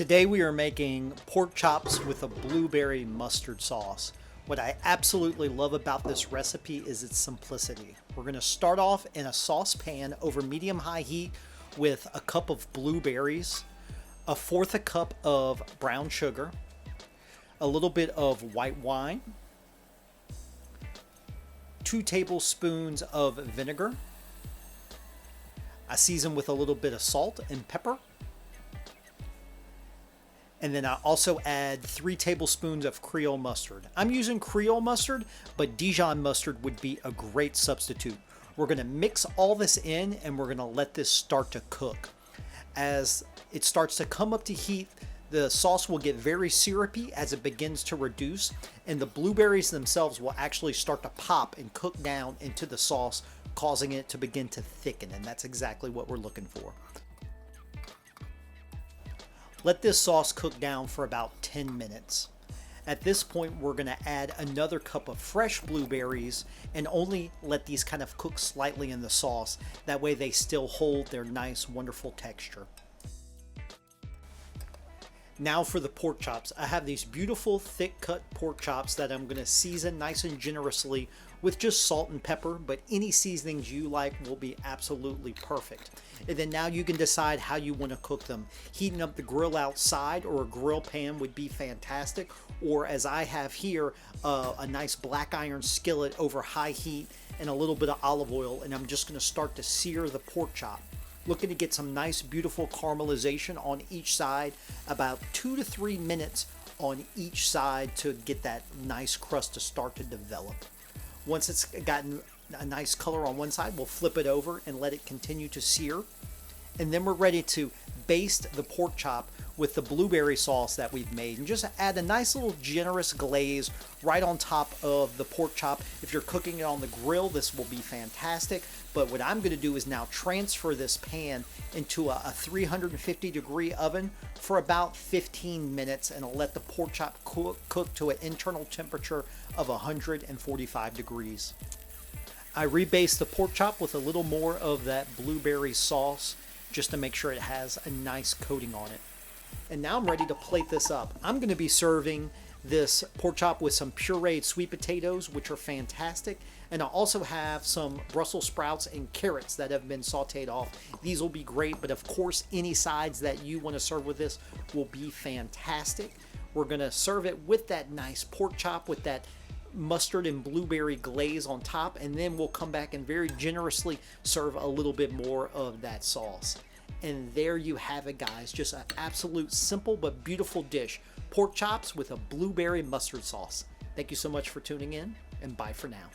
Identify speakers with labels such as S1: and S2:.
S1: Today we are making pork chops with a blueberry mustard sauce. What I absolutely love about this recipe is its simplicity. We're going to start off in a saucepan over medium-high heat with a cup of blueberries, a fourth a cup of brown sugar, a little bit of white wine, 2 tablespoons of vinegar. I season with a little bit of salt and pepper. And then I also add 3 tablespoons of Creole mustard. I'm using Creole mustard, but Dijon mustard would be a great substitute. We're going to mix all this in and we're going to let this start to cook. As it starts to come up to heat, the sauce will get very syrupy as it begins to reduce, and the blueberries themselves will actually start to pop and cook down into the sauce, causing it to begin to thicken, and that's exactly what we're looking for. Let this sauce cook down for about 10 minutes. At this point, we're going to add another cup of fresh blueberries and only let these kind of cook slightly in the sauce. That way they still hold their nice, wonderful texture. Now for the pork chops. I have these beautiful thick cut pork chops that I'm going to season nice and generously with just salt and pepper, but any seasonings you like will be absolutely perfect. And then now you can decide how you want to cook them. Heating up the grill outside or a grill pan would be fantastic, or as I have here, a nice black iron skillet over high heat and a little bit of olive oil, and I'm just going to start to sear the pork chop. Looking to get some nice beautiful caramelization on each side, about 2 to 3 minutes on each side to get that nice crust to start to develop. Once it's gotten a nice color on one side, we'll flip it over and let it continue to sear. And then we're ready to baste the pork chop with the blueberry sauce that we've made, and just add a nice little generous glaze right on top of the pork chop. If you're cooking it on the grill, this will be fantastic. But what I'm going to do is now transfer this pan into a 350 degree oven for about 15 minutes, and I'll let the pork chop cook to an internal temperature of 145 degrees. I rebaste the pork chop with a little more of that blueberry sauce just to make sure it has a nice coating on it. And now I'm ready to plate this up. I'm going to be serving this pork chop with some pureed sweet potatoes, which are fantastic. And I also have some Brussels sprouts and carrots that have been sauteed off. These will be great, but of course any sides that you want to serve with this will be fantastic. We're going to serve it with that nice pork chop with that mustard and blueberry glaze on top, and then we'll come back and very generously serve a little bit more of that sauce. And there you have it, guys. Just an absolute simple but beautiful dish. Pork chops with a blueberry mustard sauce. Thank you so much for tuning in, and bye for now.